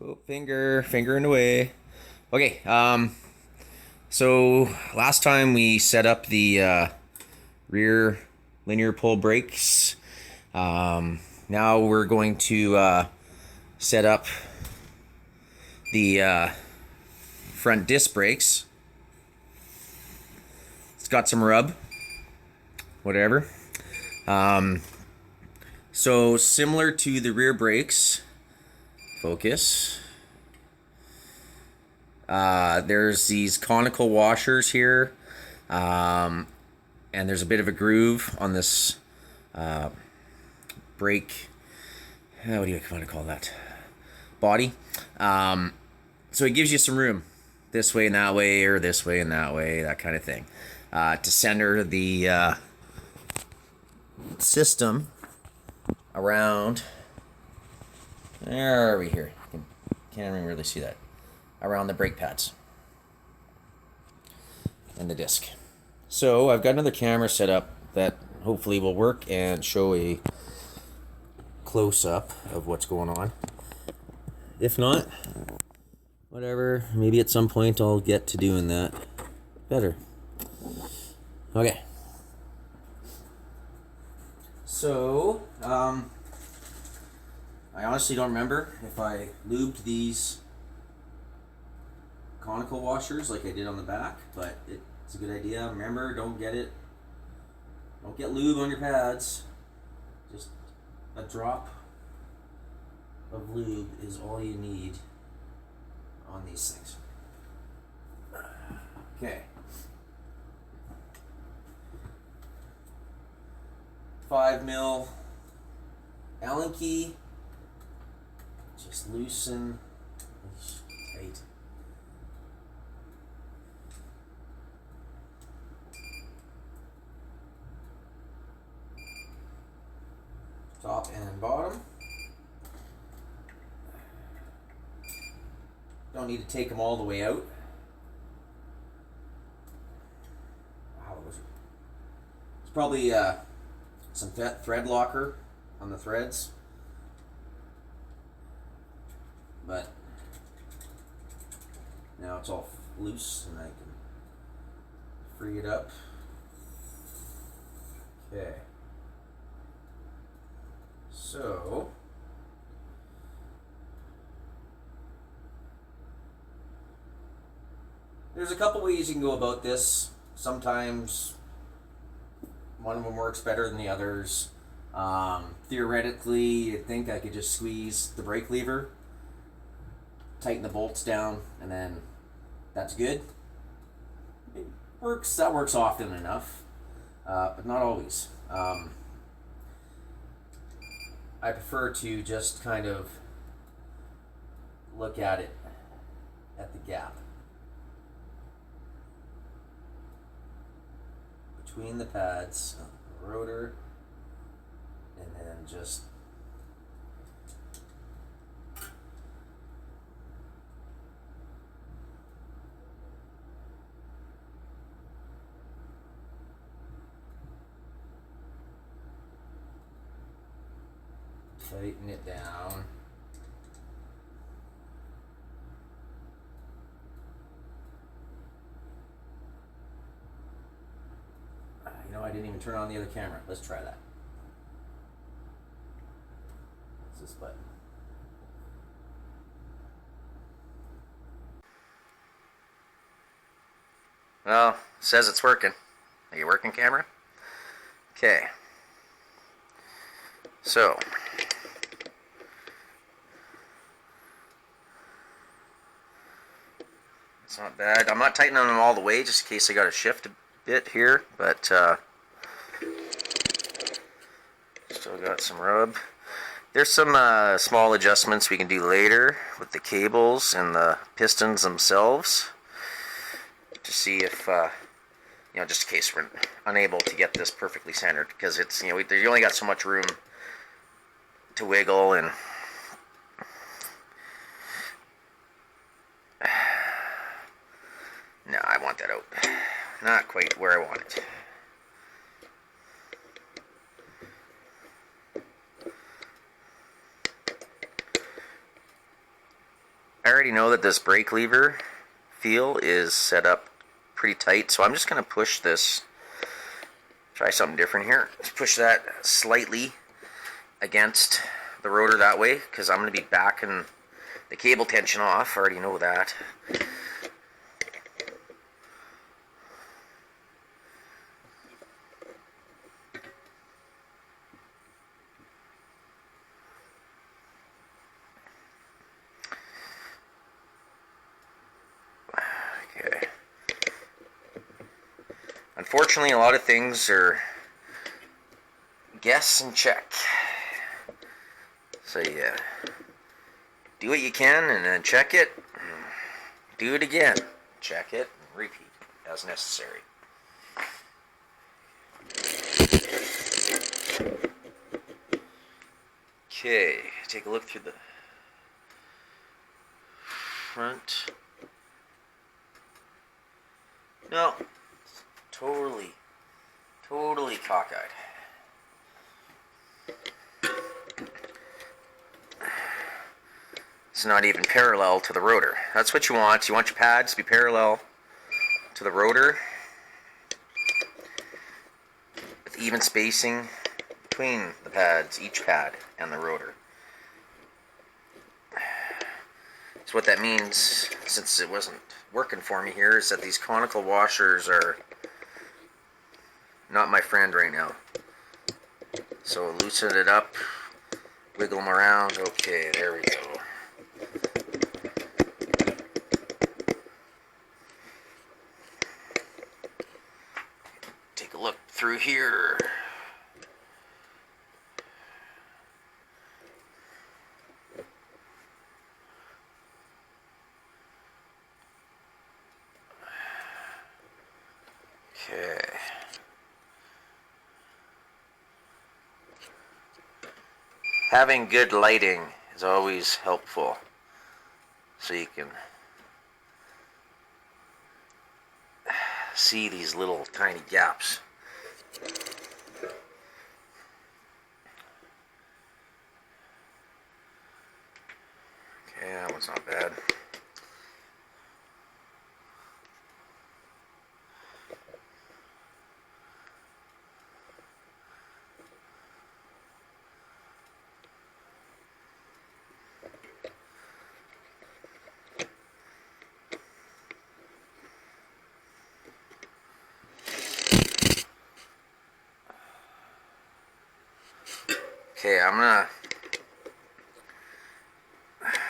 Oh, fingering away. Okay, so last time we set up the rear linear pull brakes. Now we're going to set up the front disc brakes. It's got some rub, whatever. So similar to the rear brakes, focus. There's these conical washers here, and there's a bit of a groove on this brake. What do you want to call that? Body. So it gives you some room, this way and that way, or this way and that way, that kind of thing, to center the system around. Where are we here? Can't even really see that. Around the brake pads and the disc. So I've got another camera set up that hopefully will work and show a close-up of what's going on. If not, whatever, maybe at some point I'll get to doing that better. Okay. So, I honestly don't remember if I lubed these conical washers like I did on the back, but it's a good idea. Remember, don't get lube on your pads. Just a drop of lube is all you need on these things. Okay. 5mm Allen key. Just loosen. Tight. Top and bottom. Don't need to take them all the way out. Wow, it's probably some thread locker on the threads, but now it's all loose and I can free it up. Okay. So, there's a couple ways you can go about this. Sometimes one of them works better than the others. Theoretically, you'd think I could just squeeze the brake lever, tighten the bolts down, and then that's good. It works. That works often enough, but not always. I prefer to just kind of look at it at the gap between the pads, the rotor, and then just tighten it down. You know, I didn't even turn on the other camera. Let's try that. What's this button? Well, it says it's working. Are you working, camera? Okay. So, it's not bad. I'm not tightening them all the way just in case I got to shift a bit here, but still got some rub. There's some small adjustments we can do later with the cables and the pistons themselves to see if, just in case we're unable to get this perfectly centered, because it's, you only got so much room to wiggle, and no, I want that out. Not quite where I want it. I already know that this brake lever feel is set up pretty tight, so I'm just going to push this, try something different here. Just push that slightly against the rotor that way, because I'm going to be backing the cable tension off. I already know that. Okay. Unfortunately, a lot of things are guess and check. So yeah, do what you can and then check it. Do it again. Check it and repeat as necessary. Okay, take a look through the front. No, totally cockeyed. It's not even parallel to the rotor. That's what you want. You want your pads to be parallel to the rotor with even spacing between the pads, each pad, and the rotor. So what that means, since it wasn't working for me here, is that these conical washers are not my friend right now. So loosen it up, wiggle them around. Okay, there we go. Take a look through here. Okay. Having good lighting is always helpful, so you can see these little tiny gaps. Okay, that one's not bad. Okay, I'm gonna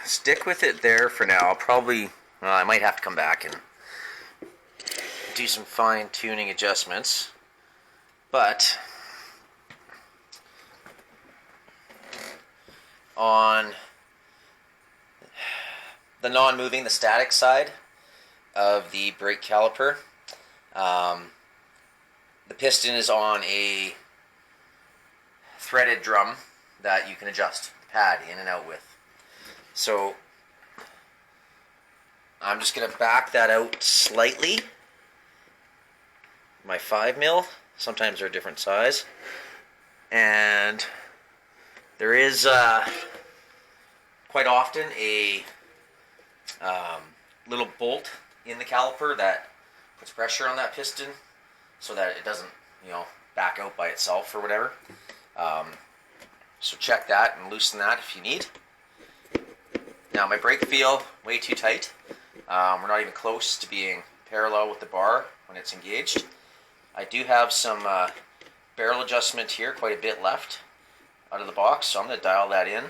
stick with it there for now. I'll probably, well, I might have to come back and do some fine-tuning adjustments, but on the non-moving, the static side of the brake caliper, the piston is on a threaded drum that you can adjust the pad in and out with. So I'm just going to back that out slightly. My 5mm, sometimes they're a different size, and there is quite often a little bolt in the caliper that puts pressure on that piston so that it doesn't, back out by itself or whatever. So check that and loosen that if you need. Now my brake feel way too tight. We're not even close to being parallel with the bar when it's engaged. I do have some barrel adjustment here, quite a bit left out of the box, so I'm going to dial that in.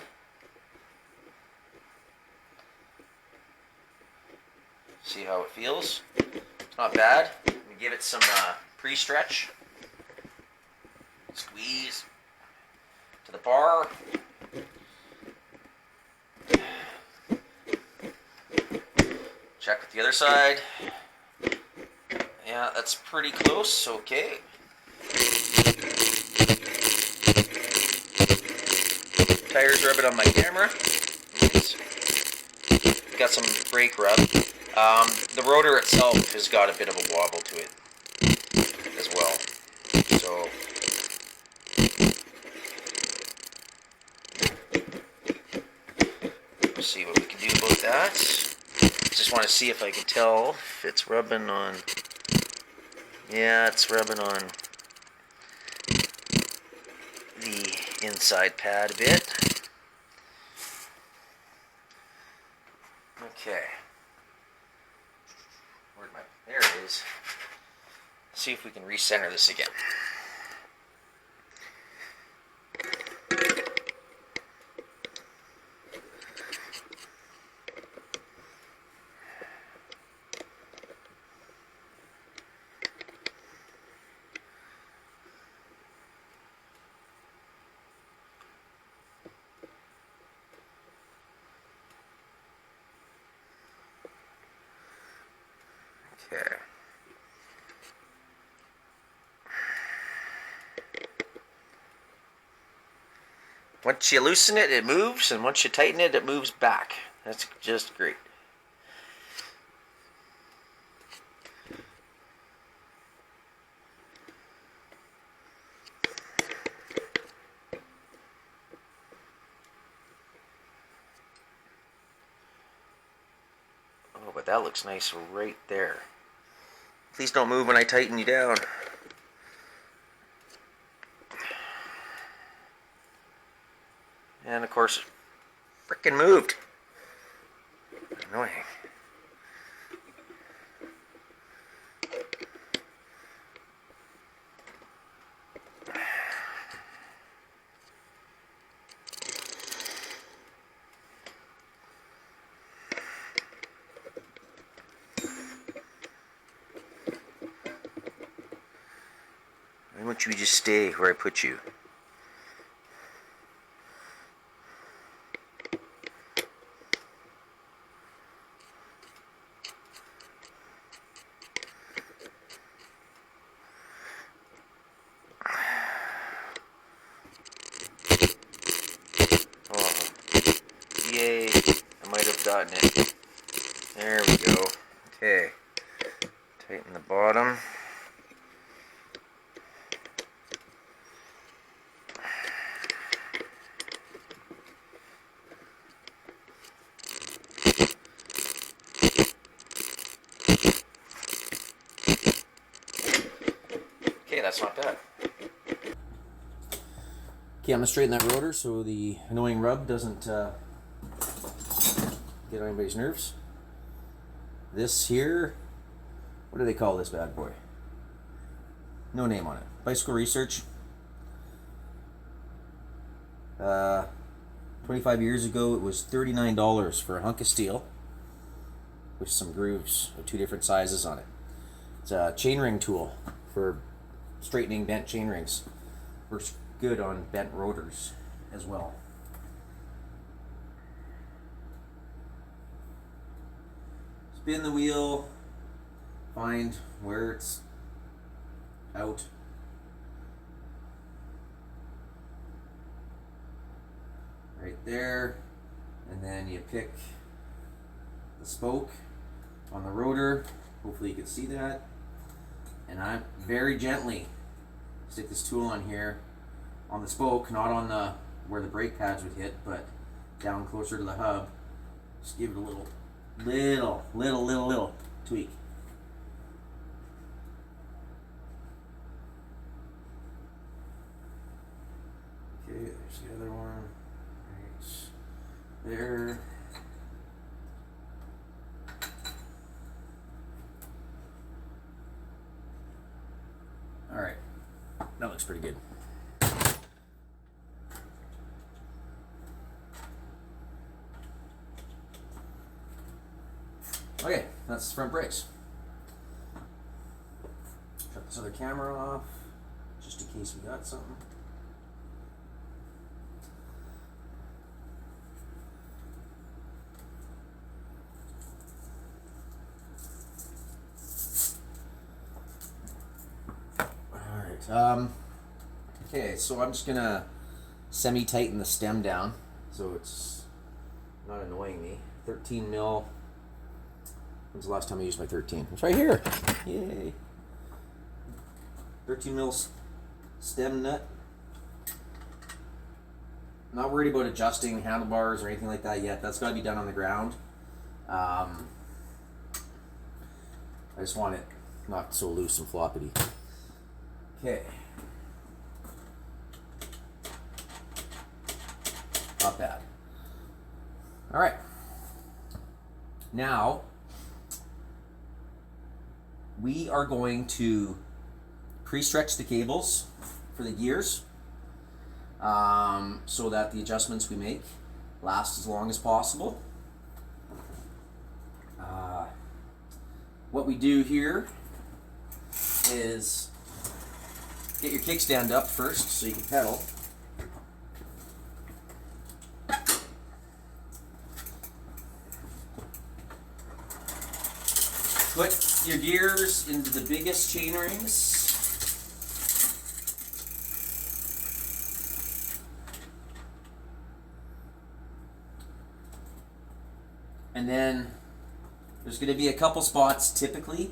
See how it feels. It's not bad. I'm going to give it some pre-stretch. Squeeze to the bar. Check with the other side. Yeah, that's pretty close. Okay. Tires rubbing on my camera. Got some brake rub. The rotor itself has got a bit of a wobble to it as well. So see what we can do about that. Just want to see if I can tell if it's rubbing on. Yeah, it's rubbing on the inside pad a bit. Okay. There it is. See if we can recenter this again. Okay. Once you loosen it, it moves, and once you tighten it, it moves back. That's just great. Oh, but that looks nice right there. Please don't move when I tighten you down. And of course, frickin' moved. Annoying. Why won't you just stay where I put you? Yay, I might have gotten it. There we go. Okay, tighten the bottom. Okay, that's not bad. Okay, I'm going to straighten that rotor so the annoying rub doesn't get on anybody's nerves. This here, what do they call this bad boy? No name on it. Bicycle Research. 25 years ago it was $39 for a hunk of steel with some grooves of 2 different sizes on it. It's a chainring tool for straightening bent chain rings. Works good on bent rotors as well. Spin the wheel, find where it's out. Right there, and then you pick the spoke on the rotor. Hopefully you can see that. And I very gently stick this tool on here on the spoke, not on the where the brake pads would hit, but down closer to the hub. Just give it a little tweak. Okay, there's the other one. Right there. All right, that looks pretty good. Okay, that's the front brakes. Shut this other camera off, just in case we got something. Alright, okay, so I'm just gonna semi-tighten the stem down so it's not annoying me. 13 mil. When's the last time I used my 13? It's right here. Yay. 13 mil stem nut. Not worried about adjusting handlebars or anything like that yet. That's got to be done on the ground. I just want it not so loose and floppity. Okay. Not bad. All right. Now, we are going to pre-stretch the cables for the gears so that the adjustments we make last as long as possible. What we do here is get your kickstand up first so you can pedal. Put your gears into the biggest chain rings. And then there's going to be a couple spots typically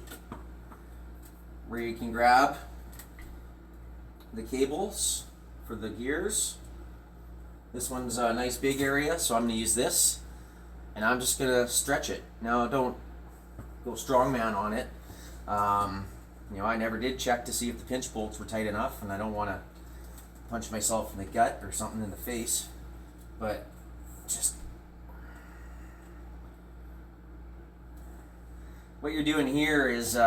where you can grab the cables for the gears. This one's a nice big area, so I'm going to use this. And I'm just going to stretch it. Now don't go strongman on it. You know, I never did check to see if the pinch bolts were tight enough, and I don't want to punch myself in the gut or something in the face. But just what you're doing here is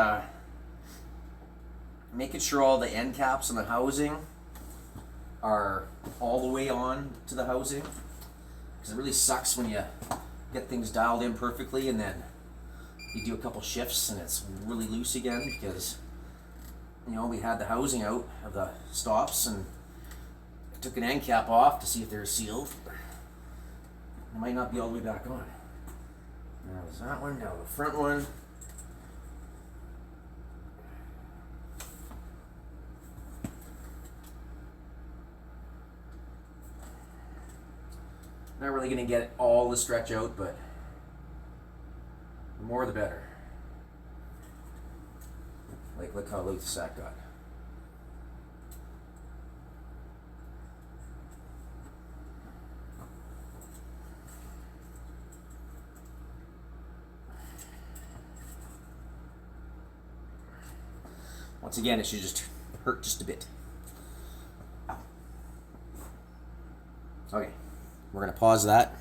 making sure all the end caps on the housing are all the way on to the housing, because it really sucks when you get things dialed in perfectly and then you do a couple shifts and it's really loose again, because you know, we had the housing out of the stops and I took an end cap off to see if they're sealed. It might not be all the way back on. Now there's that one, now the front one. Not really going to get all the stretch out, but the more the better. Like, look how loose that got. Once again, it should just hurt just a bit. Ow. Okay, we're going to pause that.